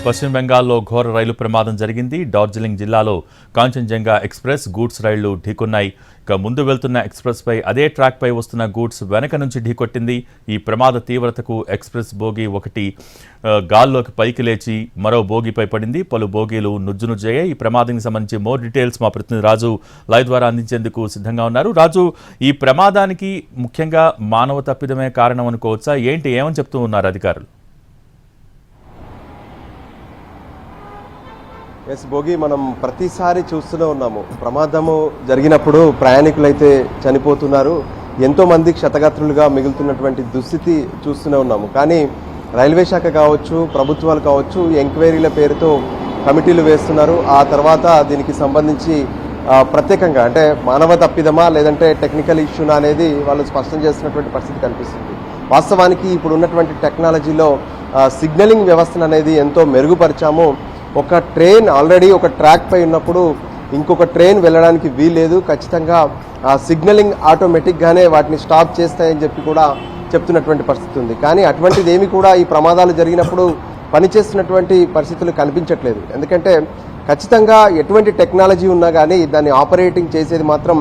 పశ్చిమ బెంగాల్లో ఘోర రైలు ప్రమాదం జరిగింది. డార్జిలింగ్ జిల్లాలో కాంచన్జంగా ఎక్స్ప్రెస్ గూడ్స్ రైళ్లు ఢీకొన్నాయి. ఇక ముందు వెళ్తున్న ఎక్స్ప్రెస్ పై అదే ట్రాక్ పై వస్తున్న గూడ్స్ వెనక నుంచి ఢీకొట్టింది. ఈ ప్రమాద తీవ్రతకు ఎక్స్ప్రెస్ బోగి ఒకటి గాల్లోకి పైకి లేచి మరో బోగిపై పడింది. పలు బోగీలు నుజ్జునుజ్జయ్యాయి. ఈ ప్రమాదానికి సంబంధించి మోర్ డీటెయిల్స్ మా ప్రతినిధి రాజు లైవ్ ద్వారా అందించేందుకు సిద్ధంగా ఉన్నారు. రాజు, ఈ ప్రమాదానికి ముఖ్యంగా మానవ తప్పిదమే కారణం అనుకోవచ్చా? ఏమని చెప్తూ ఉన్నారు అధికారులు? ఎస్ భోగి, మనం ప్రతిసారి చూస్తూనే ఉన్నాము. ప్రమాదము జరిగినప్పుడు ప్రయాణికులైతే చనిపోతున్నారు, ఎంతోమంది క్షతగాత్రులుగా మిగులుతున్నటువంటి దుస్థితి చూస్తూనే ఉన్నాము. కానీ రైల్వే శాఖ కావచ్చు, ప్రభుత్వాలు కావచ్చు, ఎంక్వైరీల పేరుతో కమిటీలు వేస్తున్నారు. ఆ తర్వాత దీనికి సంబంధించి ప్రత్యేకంగా అంటే మానవ తప్పిదమా లేదంటే టెక్నికల్ ఇష్యూనా అనేది వాళ్ళు స్పష్టం చేస్తున్నటువంటి పరిస్థితి కనిపిస్తుంది. వాస్తవానికి ఇప్పుడు ఉన్నటువంటి టెక్నాలజీలో సిగ్నలింగ్ వ్యవస్థను అనేది ఎంతో మెరుగుపరిచాము. ఒక ట్రైన్ ఆల్రెడీ ఒక ట్రాక్ పై ఉన్నప్పుడు ఇంకొక ట్రైన్ వెళ్ళడానికి వీల్లేదు. ఖచ్చితంగా ఆ సిగ్నలింగ్ ఆటోమేటిక్గానే వాటిని స్టాప్ చేస్తాయని చెప్పి కూడా చెప్తున్నటువంటి పరిస్థితి ఉంది. కానీ అటువంటిది ఏమి కూడా ఈ ప్రమాదాలు జరిగినప్పుడు పనిచేస్తున్నటువంటి పరిస్థితులు కనిపించట్లేదు. ఎందుకంటే ఖచ్చితంగా ఎటువంటి టెక్నాలజీ ఉన్నా కానీ దాన్ని ఆపరేటింగ్ చేసేది మాత్రం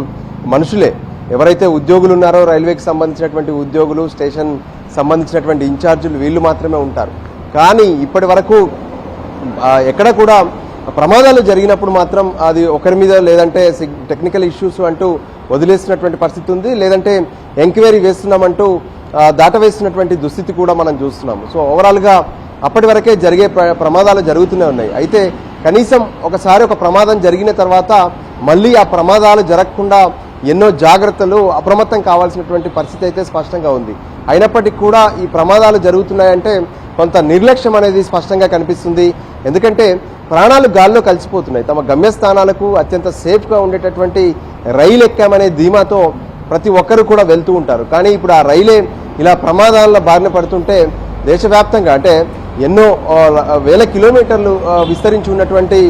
మనుషులే. ఎవరైతే ఉద్యోగులు ఉన్నారో రైల్వేకి సంబంధించినటువంటి ఉద్యోగులు, స్టేషన్ సంబంధించినటువంటి ఇన్ఛార్జీలు వీళ్ళు మాత్రమే ఉంటారు. కానీ ఇప్పటి వరకు ఎక్కడ కూడా ప్రమాదాలు జరిగినప్పుడు మాత్రం అది ఒకరి మీద లేదంటే టెక్నికల్ ఇష్యూస్ అంటూ వదిలేస్తున్నటువంటి పరిస్థితి ఉంది, లేదంటే ఎంక్వైరీ వేస్తున్నామంటూ దాటవేస్తున్నటువంటి దుస్థితి కూడా మనం చూస్తున్నాము. సో ఓవరాల్గా అప్పటి వరకే జరిగే ప్రమాదాలు జరుగుతూనే ఉన్నాయి. అయితే కనీసం ఒకసారి ఒక ప్రమాదం జరిగిన తర్వాత మళ్ళీ ఆ ప్రమాదాలు జరగకుండా ఎన్నో జాగ్రత్తలు, అప్రమత్తం కావాల్సినటువంటి పరిస్థితి అయితే స్పష్టంగా ఉంది. అయినప్పటికీ కూడా ఈ ప్రమాదాలు జరుగుతున్నాయంటే కొంత నిర్లక్ష్యం అనేది స్పష్టంగా కనిపిస్తుంది. ఎందుకంటే ప్రాణాలు గాల్లో కలిసిపోతున్నాయి. తమ గమ్యస్థానాలకు అత్యంత సేఫ్గా ఉండేటటువంటి రైలు ఎక్కామనే ధీమాతో ప్రతి ఒక్కరు కూడా వెళ్తూ ఉంటారు. కానీ ఇప్పుడు ఆ రైలే ఇలా ప్రమాదాల బారిన పడుతుంటే దేశవ్యాప్తంగా అంటే ఎన్నో వేల కిలోమీటర్లు విస్తరించి ఉన్నటువంటి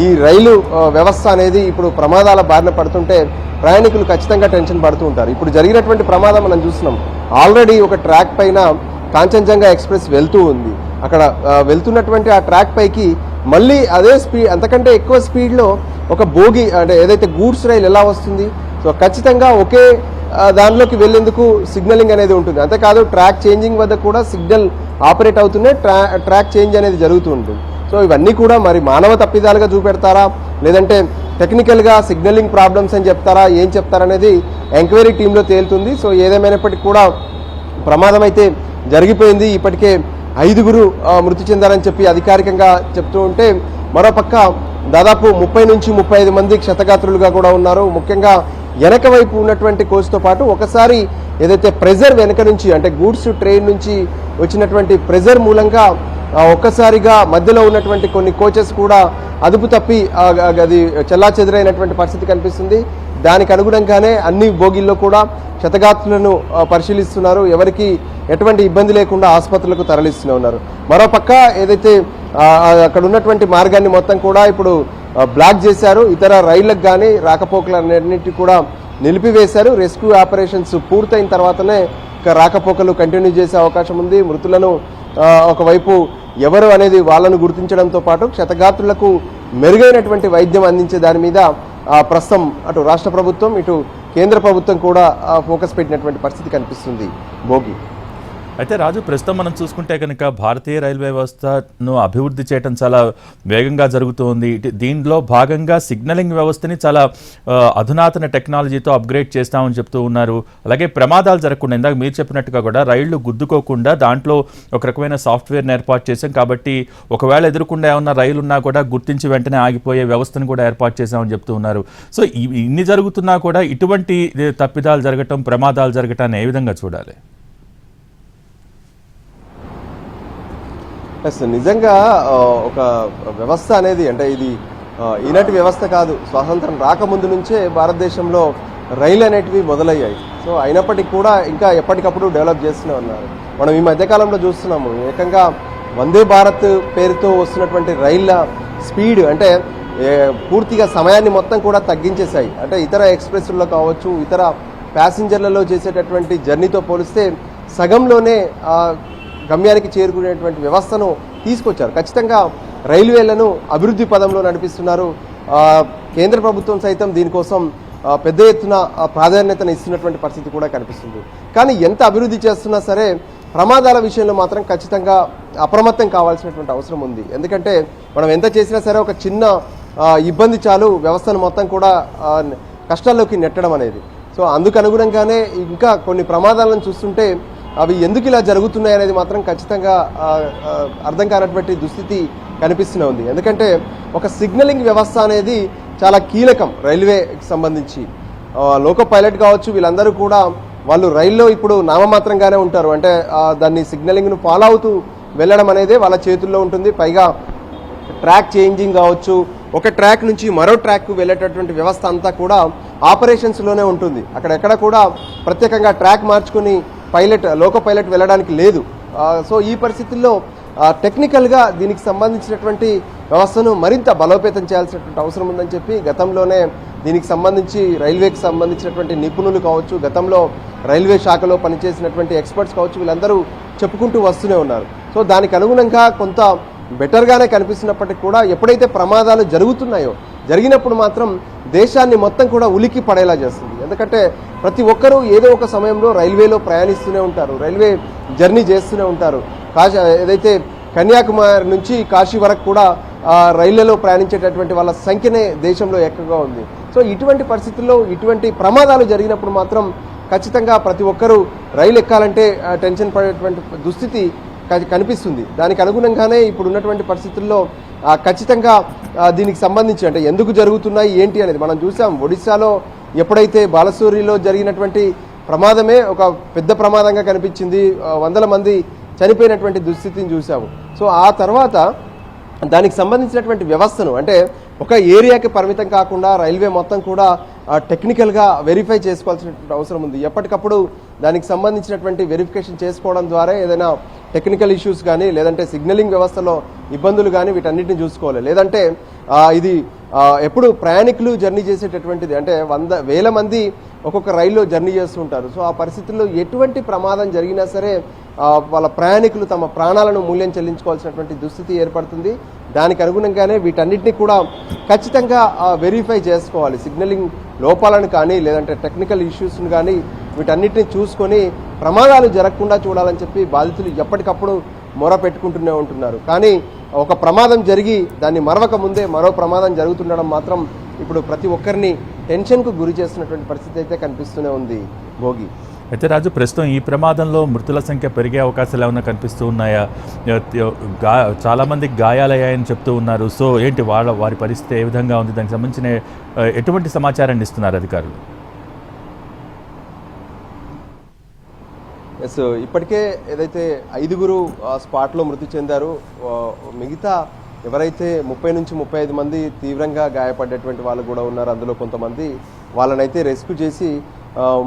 ఈ రైలు వ్యవస్థ అనేది ఇప్పుడు ప్రమాదాల బారిన పడుతుంటే ప్రయాణికులు ఖచ్చితంగా టెన్షన్ పడుతూ ఉంటారు. ఇప్పుడు జరిగినటువంటి ప్రమాదం మనం చూస్తున్నాం. ఆల్రెడీ ఒక ట్రాక్ పైన కాంచన్జంగా ఎక్స్ప్రెస్ వెళ్తూ ఉంది. అక్కడ వెళ్తున్నటువంటి ఆ ట్రాక్ పైకి మళ్ళీ అదే స్పీడ్, అంతకంటే ఎక్కువ స్పీడ్లో ఒక బోగి అంటే ఏదైతే గూడ్స్ రైలు ఎలా వస్తుంది, సో ఖచ్చితంగా ఒకే దానిలోకి వెళ్లేందుకు సిగ్నలింగ్ అనేది ఉంటుంది. అంతేకాదు ట్రాక్ చేంజింగ్ వద్ద కూడా సిగ్నల్ ఆపరేట్ అవుతూనే ట్రాక్ చేంజ్ అనేది జరుగుతూ ఉంటుంది. సో ఇవన్నీ కూడా మరి మానవ తప్పిదాలుగా చూపెడతారా లేదంటే టెక్నికల్గా సిగ్నలింగ్ ప్రాబ్లమ్స్ అని చెప్తారా, ఏం చెప్తారనేది ఎంక్వైరీ టీంలో తేలుతుంది. సో ఏదేమైనప్పటికీ కూడా ప్రమాదం అయితే జరిగిపోయింది. ఇప్పటికే 5 మృతి చెందారని చెప్పి అధికారికంగా చెప్తూ ఉంటే మరోపక్క దాదాపు 30 నుంచి 35 మంది క్షతగాత్రులుగా కూడా ఉన్నారు. ముఖ్యంగా వెనక వైపు ఉన్నటువంటి కోచ్తో పాటు ఒకసారి ఏదైతే ప్రెజర్ వెనక నుంచి అంటే గూడ్స్ ట్రైన్ నుంచి వచ్చినటువంటి ప్రెజర్ మూలంగా ఒక్కసారిగా మధ్యలో ఉన్నటువంటి కొన్ని కోచెస్ కూడా అదుపు తప్పి అది చెల్లాచెదురైనటువంటి పరిస్థితి కనిపిస్తుంది. దానికి అనుగుణంగానే అన్ని బోగిల్లో కూడా క్షతగాత్రులను పరిశీలిస్తున్నారు. ఎవరికి ఎటువంటి ఇబ్బంది లేకుండా ఆసుపత్రులకు తరలిస్తూనే ఉన్నారు. మరోపక్క ఏదైతే అక్కడ ఉన్నటువంటి మార్గాన్ని మొత్తం కూడా ఇప్పుడు బ్లాక్ చేశారు. ఇతర రైళ్లకు కానీ రాకపోకలన్నింటినీ కూడా నిలిపివేశారు. రెస్క్యూ ఆపరేషన్స్ పూర్తయిన తర్వాతనే రాకపోకలు కంటిన్యూ చేసే అవకాశం ఉంది. మృతులను ఒకవైపు ఎవరు అనేది వాళ్ళను గుర్తించడంతో పాటు క్షతగాత్రులకు మెరుగైనటువంటి వైద్యం అందించే దాని మీద ప్రస్తుతం అటు రాష్ట్ర ప్రభుత్వం ఇటు కేంద్ర ప్రభుత్వం కూడా ఫోకస్ పెట్టినటువంటి పరిస్థితి కనిపిస్తుంది. భోగి అయితే రాజు, ప్రస్తుతం మనం చూసుకుంటే కనుక భారతీయ రైల్వే వ్యవస్థను అభివృద్ధి చేయడం చాలా వేగంగా జరుగుతుంది. దీనిలో భాగంగా సిగ్నలింగ్ వ్యవస్థని చాలా అధునాతన టెక్నాలజీతో అప్గ్రేడ్ చేస్తామని చెప్తూ ఉన్నారు. అలాగే ప్రమాదాలు జరగకుండా ఇందాక మీరు చెప్పినట్టుగా కూడా రైళ్లు గుద్దుకోకుండా దాంట్లో ఒక రకమైన సాఫ్ట్వేర్ని ఏర్పాటు చేశాం. కాబట్టి ఒకవేళ ఎదురుకుండా ఏమన్నా రైలు ఉన్నా కూడా గుర్తించి వెంటనే ఆగిపోయే వ్యవస్థను కూడా ఏర్పాటు చేశామని చెప్తూ ఉన్నారు. సో ఇన్ని జరుగుతున్నా కూడా ఇటువంటి తప్పిదాలు జరగటం, ప్రమాదాలు జరగటాన్ని ఏ విధంగా చూడాలి? నిజంగా ఒక వ్యవస్థ అనేది అంటే ఇది ఈనాటి వ్యవస్థ కాదు. స్వాతంత్రం రాకముందు నుంచే భారతదేశంలో రైలు అనేటివి మొదలయ్యాయి. సో అయినప్పటికీ కూడా ఇంకా ఎప్పటికప్పుడు డెవలప్ చేస్తూనే ఉన్నారు. మనం ఈ మధ్యకాలంలో చూస్తున్నాము ఏకంగా వందే భారత్ పేరుతో వస్తున్నటువంటి రైళ్ల స్పీడ్ అంటే పూర్తిగా సమయాన్ని మొత్తం కూడా తగ్గించేశాయి. అంటే ఇతర ఎక్స్ప్రెస్ల్లో కావచ్చు, ఇతర ప్యాసింజర్లలో చేసేటటువంటి జర్నీతో పోలిస్తే సగంలోనే గమ్యానికి చేరుకునేటువంటి వ్యవస్థను తీసుకొచ్చారు. ఖచ్చితంగా రైల్వేలను అభివృద్ధి పదంలో నడిపిస్తున్నారు. కేంద్ర ప్రభుత్వం సైతం దీనికోసం పెద్ద ఎత్తున ప్రాధాన్యతను ఇస్తున్నటువంటి పరిస్థితి కూడా కనిపిస్తుంది. కానీ ఎంత అభివృద్ధి చేస్తున్నా సరే ప్రమాదాల విషయంలో మాత్రం ఖచ్చితంగా అప్రమత్తం కావాల్సినటువంటి అవసరం ఉంది. ఎందుకంటే మనం ఎంత చేసినా సరే ఒక చిన్న ఇబ్బంది చాలు వ్యవస్థను మొత్తం కూడా కష్టాల్లోకి నెట్టడం అనేది. సో అందుకు అనుగుణంగానే ఇంకా కొన్ని ప్రమాదాలను చూస్తుంటే అవి ఎందుకు ఇలా జరుగుతున్నాయి అనేది మాత్రం ఖచ్చితంగా అర్థం కానటువంటి దుస్థితి కనిపిస్తూనే ఉంది. ఎందుకంటే ఒక సిగ్నలింగ్ వ్యవస్థ అనేది చాలా కీలకం రైల్వేకి సంబంధించి. లోకో పైలట్ కావచ్చు, వీళ్ళందరూ కూడా వాళ్ళు రైల్లో ఇప్పుడు నామమాత్రంగానే ఉంటారు. అంటే దాన్ని సిగ్నలింగ్ను ఫాలో అవుతూ వెళ్ళడం అనేది వాళ్ళ చేతుల్లో ఉంటుంది. పైగా ట్రాక్ చేంజింగ్ కావచ్చు, ఒక ట్రాక్ నుంచి మరో ట్రాక్కు వెళ్ళేటటువంటి వ్యవస్థ అంతా కూడా ఆపరేషన్స్లోనే ఉంటుంది. అక్కడెక్కడ కూడా ప్రత్యేకంగా ట్రాక్ మార్చుకుని లోకో పైలట్ వెళ్ళడానికి లేదు. సో ఈ పరిస్థితుల్లో టెక్నికల్గా దీనికి సంబంధించినటువంటి వ్యవస్థను మరింత బలోపేతం చేయాల్సినటువంటి అవసరం ఉందని చెప్పి గతంలోనే దీనికి సంబంధించి రైల్వేకి సంబంధించినటువంటి నిపుణులు కావచ్చు, గతంలో రైల్వే శాఖలో పనిచేసినటువంటి ఎక్స్పర్ట్స్ కావచ్చు, వీళ్ళందరూ చెప్పుకుంటూ వస్తూనే ఉన్నారు. సో దానికి అనుగుణంగా కొంత బెటర్గానే కనిపిస్తున్నప్పటికీ కూడా ఎప్పుడైతే ప్రమాదాలు జరిగినప్పుడు మాత్రం దేశాన్ని మొత్తం కూడా ఉలికి పడేలా చేస్తుంది. ఎందుకంటే ప్రతి ఒక్కరూ ఏదో ఒక సమయంలో రైల్వేలో ప్రయాణిస్తూనే ఉంటారు, రైల్వే జర్నీ చేస్తూనే ఉంటారు. ఏదైతే కన్యాకుమారి నుంచి కాశీ వరకు కూడా రైళ్లలో ప్రయాణించేటటువంటి వాళ్ళ సంఖ్యనే దేశంలో ఎక్కువగా ఉంది. సో ఇటువంటి పరిస్థితుల్లో ఇటువంటి ప్రమాదాలు జరిగినప్పుడు మాత్రం ఖచ్చితంగా ప్రతి ఒక్కరూ రైలు ఎక్కాలంటే టెన్షన్ పడేటువంటి దుస్థితి కనిపిస్తుంది. దానికి అనుగుణంగానే ఇప్పుడు ఉన్నటువంటి పరిస్థితుల్లో ఖచ్చితంగా దీనికి సంబంధించి అంటే ఎందుకు జరుగుతున్నాయి ఏంటి అనేది మనం చూసాం. ఒడిశాలో ఎప్పుడైతే బాలసూరిలో జరిగినటువంటి ప్రమాదమే ఒక పెద్ద ప్రమాదంగా కనిపించింది, వందల మంది చనిపోయినటువంటి దుస్థితిని చూసాము. సో ఆ తర్వాత దానికి సంబంధించినటువంటి వ్యవస్థను అంటే ఒక ఏరియాకి పరిమితం కాకుండా రైల్వే మొత్తం కూడా టెక్నికల్గా వెరిఫై చేసుకోవాల్సినటువంటి అవసరం ఉంది. ఎప్పటికప్పుడు దానికి సంబంధించినటువంటి వెరిఫికేషన్ చేసుకోవడం ద్వారా ఏదైనా టెక్నికల్ ఇష్యూస్ కానీ లేదంటే సిగ్నలింగ్ వ్యవస్థలో ఇబ్బందులు కానీ వీటన్నిటిని చూసుకోవాలి. లేదంటే ఇది ఎప్పుడు ప్రయాణికులు జర్నీ చేసేటటువంటిది అంటే వేల మంది ఒక్కొక్క రైల్లో జర్నీ చేస్తుంటారు. సో ఆ పరిస్థితుల్లో ఎటువంటి ప్రమాదం జరిగినా సరే వాళ్ళ ప్రయాణికులు తమ ప్రాణాలను మూల్యం చెల్లించుకోవాల్సినటువంటి దుస్థితి ఏర్పడుతుంది. దానికి అనుగుణంగానే వీటన్నిటిని కూడా ఖచ్చితంగా వెరిఫై చేసుకోవాలి. సిగ్నలింగ్ లోపాలను కానీ లేదంటే టెక్నికల్ ఇష్యూస్ను కానీ వీటన్నిటిని చూసుకొని ప్రమాదాలు జరగకుండా చూడాలని చెప్పి బాధితులు ఎప్పటికప్పుడు మొర పెట్టుకుంటూనే ఉంటున్నారు. కానీ ఒక ప్రమాదం జరిగి దాన్ని మరవక ముందే మరో ప్రమాదం జరుగుతుండడం మాత్రం ఇప్పుడు ప్రతి ఒక్కరిని టెన్షన్కు గురి చేస్తున్నటువంటి పరిస్థితి అయితే కనిపిస్తూనే ఉంది. భోగి అయితే రాజు, ప్రస్తుతం ఈ ప్రమాదంలో మృతుల సంఖ్య పెరిగే అవకాశాలు ఏమైనా కనిపిస్తూ ఉన్నాయా? చాలామందికి గాయాలయ్యాయని చెప్తూ ఉన్నారు. సో ఏంటి వారి పరిస్థితి ఏ విధంగా ఉంది? దానికి సంబంధించిన ఎటువంటి సమాచారాన్ని ఇస్తున్నారు అధికారులు? ఎస్, ఇప్పటికే ఏదైతే 5గురు స్పాట్లో మృతి చెందారు, మిగతా ఎవరైతే 30 నుంచి 35 మంది తీవ్రంగా గాయపడ్డటువంటి వాళ్ళు కూడా ఉన్నారు. అందులో కొంతమంది వాళ్ళనైతే రెస్క్యూ చేసి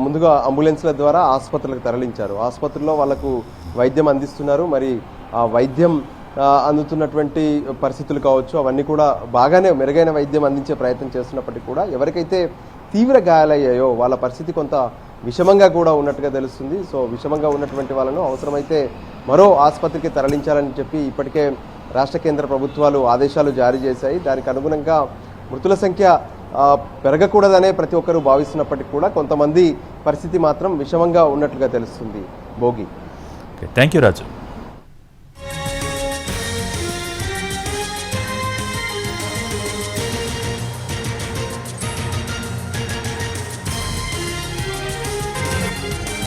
ముందుగా అంబులెన్స్ల ద్వారా ఆసుపత్రులకు తరలించారు. ఆసుపత్రిలో వాళ్ళకు వైద్యం అందిస్తున్నారు. మరి ఆ వైద్యం అందుతున్నటువంటి పరిస్థితులు కావచ్చు, అవన్నీ కూడా బాగానే మెరుగైన వైద్యం అందించే ప్రయత్నం చేస్తున్నప్పటికీ కూడా ఎవరికైతే తీవ్ర గాయాలయ్యాయో వాళ్ళ పరిస్థితి కొంత విషమంగా కూడా ఉన్నట్టుగా తెలుస్తుంది. సో విషమంగా ఉన్నటువంటి వాళ్ళను అవసరమైతే మరో ఆసుపత్రికి తరలించాలని చెప్పి ఇప్పటికే రాష్ట్ర కేంద్ర ప్రభుత్వాలు ఆదేశాలు జారీ చేశాయి. దానికి అనుగుణంగా మృతుల సంఖ్య పెరగకూడదనే ప్రతి ఒక్కరూ భావిస్తున్నప్పటికీ కూడా కొంతమంది పరిస్థితి మాత్రం విషమంగా ఉన్నట్లుగా తెలుస్తుంది. Bhogi, thank you Raju.